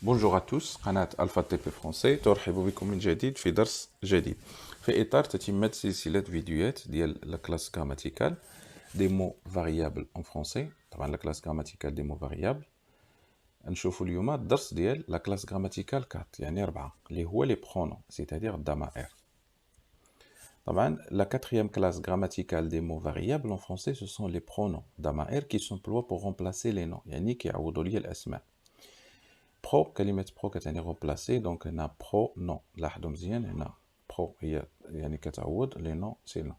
Bonjour à tous, قناة ألفا تي بي فرونسي ترحب بكم من جديد في درس جديد. في إطار تتمة سلسلة فيديوهات ديال لا كلاس غراماتيكال دي مو فاريابل اون فرونسي. طبعا لا كلاس غراماتيكال دي مو فاريابل. نشوفوا اليوم الدرس ديال لا كلاس غراماتيكال 4 يعني 4 اللي هو لي برونون سيتادير الضمائر. طبعا la quatrième classe grammaticale des mots variables en français ce sont les pronoms ضمائر qui s'emploient pour remplacer les noms يعني كيعوضوا لي الأسماء. برو كلمة برو كتعني روبلاسي دونك هنا برو نون لاحظوا مزيان هنا برو هي يعني كتعوض لي نون سي نون.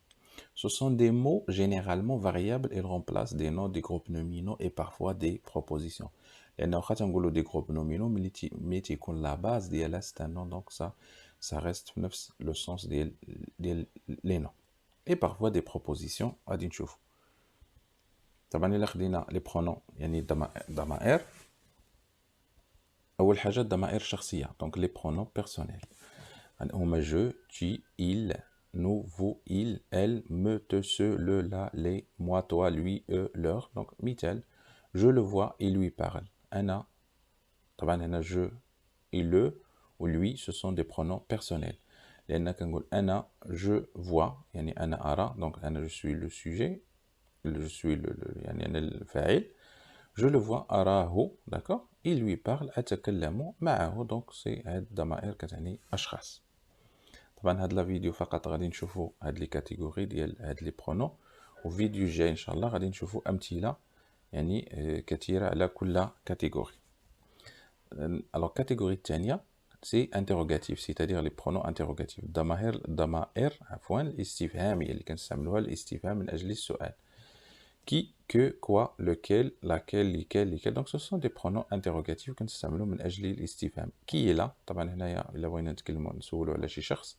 Ce sont des mots généralement variables, ils remplacent des noms, des groupes nominaux et parfois des propositions. لأن واخا تنقولوا des groupes nominaux ملي تيكون لا باز ديالها c'est un nom donc ça reste في نفس le sens ديال les noms. Et parfois des propositions غادي نشوفوا. طبعا إلا خدينا les pronoms يعني ضمائر أول حاجة الضمائر الشخصية donc les pronoms personnels هما je, tu, il, nous, vous, il, elle, me, te, ce, le, la, les, moi, toi, lui, eux, leur. Donc مثال je le vois, il lui parle. أنا طبعا هنا je et le ou lui ce sont des pronoms personnels. لأن كنقول أنا je vois يعني أنا أرى donc أنا je suis le sujet je suis يعني أنا الفاعل. Je le vois أراه d'accord il lui parle أتكلم معه donc c'est هاد الضمائر كتعني أشخاص. طبعا هاد لا فيديو فقط غادي نشوفوا هاد لي كاتيجوري ديال هاد لي برونو وفيديو جاي ان شاء الله غادي نشوفوا امثله يعني كثيره على كل كاتيجوري. الوغ الكاتيجوري الثانيه سي انتروغاتيف سيتادير لي برونو انتروغاتيف الضمائر عفوا الاستفهاميه اللي كنستعملوها للاستفهام من اجل السؤال كي كو كوا لوكيل لاكيل ليكيل ليكيل دونك سو سون دي برونو انتروغاتيف كنستعملو من اجل الاستفهام كي لا طبعا هنايا الا بغينا نتكلمو نسولو على شي شخص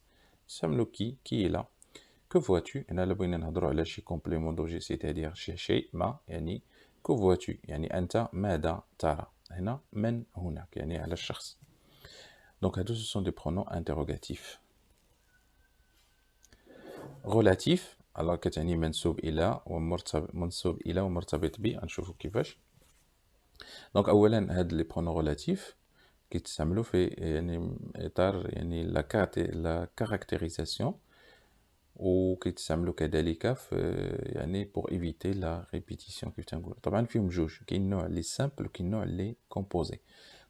نستعملو كي لا que vois-tu هنا الا بغينا نهضرو على شي كومبليمون دوجي سيتادير شي شيء ما يعني que vois-tu يعني انت ماذا ترى هنا من هناك يعني على الشخص دونك هادو سو سون دي برونو انتروغاتيف. relatif alors كتعني منسوب الى منسوب الى ومرتبط ب غنشوفو كيفاش. دونك اولا هاد لي برونو ريلاتيف كيتستعملوا في يعني اطار يعني لا كاركتيريزاسيون وكيتستعملوا كذلك في يعني بور ايفيتي لا ريبيتيسيون كيف تنقول. طبعا فيهم جوج كاين نوع لي سامبل وكاين نوع لي كومبوزي.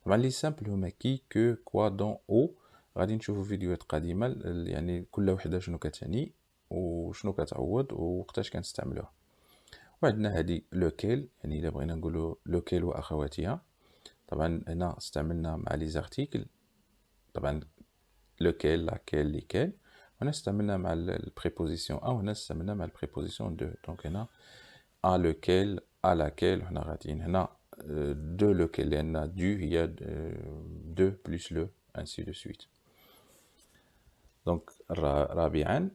طبعا لي سامبل هما كي كو كوا دون او غادي نشوفوا فيديوهات قديمه يعني كل وحده شنو كتعني وشنو كتعوض ووقتاش كنستعملوها. وعندنا هذه لوكيل يعني الا بغينا نقولوا لوكيل واخواتها. طبعا هنا استعملنا مع لي زارتيكل طبعا لوكيل لاكيل ليكيل. هنا استعملنا مع البريبوزيسيون او هنا استعملنا مع البريبوزيسيون دو دونك هنا ا لوكيل ا لاكيل وحنا غاديين هنا دو لوكيل لان دو هي دو بلس لو انسي دو سويت. دونك رابعا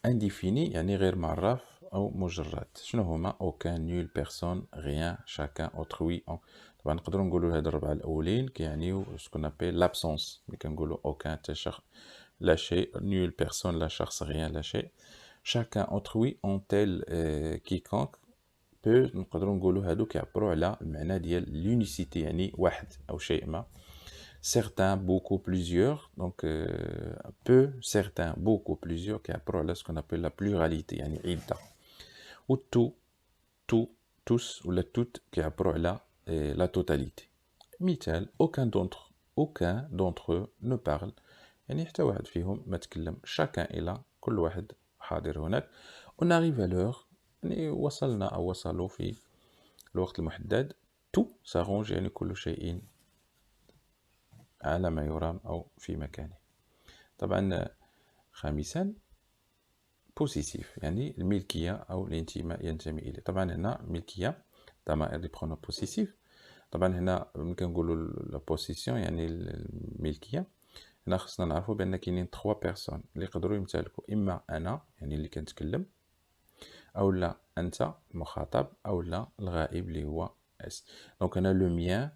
indéfini يعني غير معرف أو مجرد. شنو هما aucun nul personne rien chacun autrui on. طبعا نقدروا نقولوا هاد الربعة الأولين كيعنيو سكون أبيل l'absence ملي كنقولوا aucun تا شخص لا شيء nul personne لا شخص rien لا شيء chacun autrui on tel quiconque peut نقدروا نقولوا هادو كيعبروا على المعنى ديال l'unicité يعني واحد أو شيء ما. Certains, beaucoup, plusieurs, donc peu, certains, beaucoup, plusieurs, qui approchent ce qu'on appelle la pluralité, يعني عدة. Ou tout, tous, ou la toute, qui approchent la totalité. مثال, aucun d'entre eux ne parle. يعني حتى واحد فيهم ما تكلم. Chacun est là, كل واحد حاضر هناك. On arrive à l'heure, يعني وصلنا أو وصلوا في الوقت المحدد. Tout s'arrange, يعني كل شيء على ما يرام أو في مكانه. طبعا خامسا بوسيسيف يعني الملكية أو الانتماء ينتمي إليه. طبعا هنا ملكية ضمائر دي برونو بوسيسيف. طبعا هنا ملي كنقولوا لا بوسيسيون يعني الملكية هنا خصنا نعرفوا بأن كاينين 3 بيرسون اللي يقدروا يمتلكوا إما أنا يعني اللي كنتكلم أو لا أنت المخاطب أو لا الغائب اللي هو اس. دونك هنا لو ميان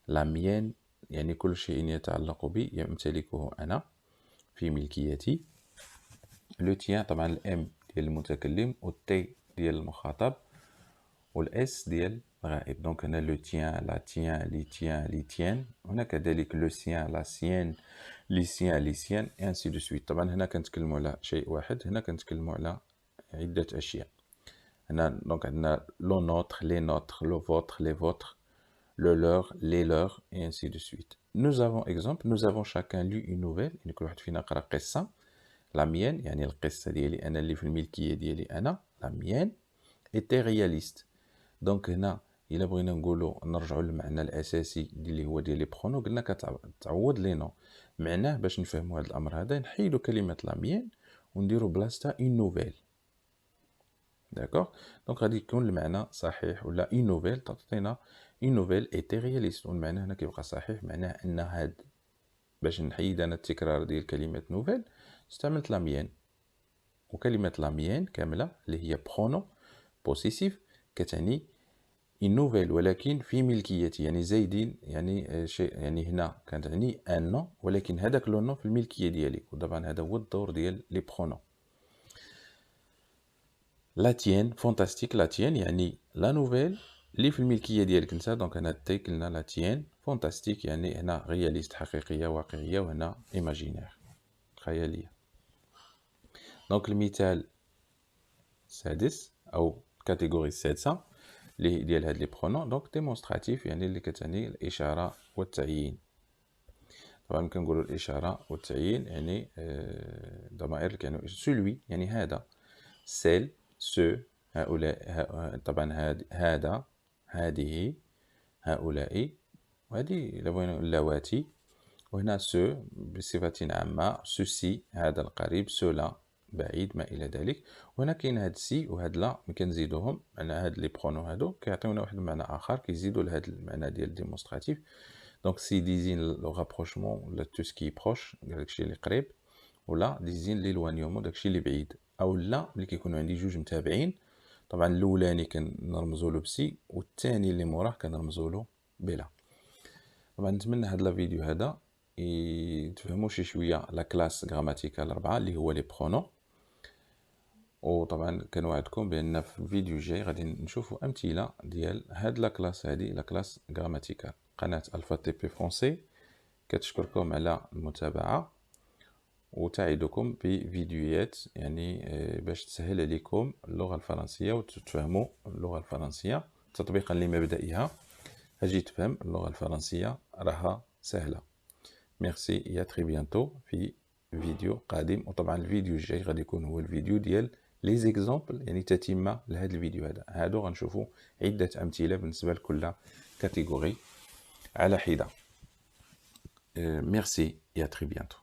لا ميان يعني كل شيء يتعلق بي يمتلكه أنا في ملكيتي. لو تيان طبعا الام ديال المتكلم والتي ديال المخاطب والاس ديال الغائب. دونك هنا لو تيان، لا تيان، لي تيان، لي تيان. هنا كذلك لو سيان، لا سيان، لي سيان، لي سيان، et ainsi de suite. طبعا هنا كنتكلموا على شيء واحد، هنا كنتكلموا على عدة أشياء. هنا دونك عندنا لو نوتر، لي نوتر، لو فوتر، لي فوتر، le leur, les leurs, et ainsi de suite. Nous avons exemple, nous avons chacun lu une nouvelle. يعني كل واحد فينا قرأ قصة. La mienne يعني القصة ديالي أنا اللي في الملكية ديالي أنا. La mienne était réaliste. دونك هنا إلا بغينا نقولوا نرجعوا للمعنى الأساسي اللي هو ديال لي برونو، قلنا كتعوض لي نو. معناه باش نفهموا هذا الأمر هذا نحيدوا كلمة لا ميان ونديروا بلاصتها اون نوفيل. داكوغ. دونك غادي يكون المعنى صحيح، ولا اون نوفيل تعطينا اون نوفيل ايتي رياليست، والمعنى هنا كيبقى صحيح. معناه ان هاد باش نحيد انا التكرار ديال كلمة نوفيل استعملت لا ميان، وكلمة لا ميان كاملة اللي هي برونو بوسيسيف كتعني اون نوفيل ولكن في ملكيتي، يعني زايدين يعني شيء، يعني هنا كتعني ان نو ولكن هذاك لو نو في الملكية ديالي، وطبعا هذا هو الدور ديال لي برونو. لا تيان فونتاستيك، لا تيان يعني لا نوفيل اللي في الملكيه ديالك انت. دونك هنا تي قلنا لا تيان. فونتاستيك يعني هنا رياليست حقيقيه واقعيه، وهنا ايماجينير خياليه. دونك المثال السادس او الكاتيجوري السادسه اللي ديال هاد لي برونون، دونك ديمونستراتيف يعني اللي كتعني الاشاره والتعيين. طبعا كنقولوا الاشاره والتعيين يعني ضمائر اللي كانوا سولوي يعني هذا، سيل، سو، هؤلاء، طبعا هذا، هذه، هؤلاء، وهذه إلا بغينا اللواتي. وهنا سو بصفة عامة، سوسي هذا القريب، سولا بعيد، ما إلى ذلك. وهنا كاين هاد سي وهاد لا ملي كنزيدوهم على هاد لي برونو هادو كيعطيونا واحد المعنى آخر، كيزيدو لهاد المعنى ديال ديمونستراتيف. دونك سي ديزين لو رابروشمون ولا تو سكي بروش، داكشي اللي قريب، ولا ديزين ليلوانيومون داكشي اللي بعيد. او لا ملي كيكونوا عندي جوج متابعين، طبعا الاولاني كنرمزوا له بسي والثاني اللي موراه كنرمزوا له بلا. طبعا نتمنى هاد لا فيديو هذا تفهموا شي شويه لا كلاس غراماتيكال 4 اللي هو لي برونو. وطبعا كنوعدكم بان في الفيديو الجاي غادي نشوفوا امثله ديال هاد لا كلاس، هذه لا كلاس غراماتيكال. قناه الفا تي بي فرونسي كتشكركم على المتابعه، وتعدكم بفيديوهات يعني باش تسهل عليكم اللغة الفرنسية وتفهموا اللغة الفرنسية تطبيقا لمبدئها. اجي تفهم اللغة الفرنسية راها سهلة. ميرسي يا تري بيانتو في فيديو قادم. وطبعا الفيديو الجاي غادي يكون هو الفيديو ديال لي زيكزامبل، يعني تتمة لهذا الفيديو هذا. هادو غنشوفوا عدة أمثلة بالنسبة لكل كاتيجوري على حدة. ميرسي يا تري بيانتو.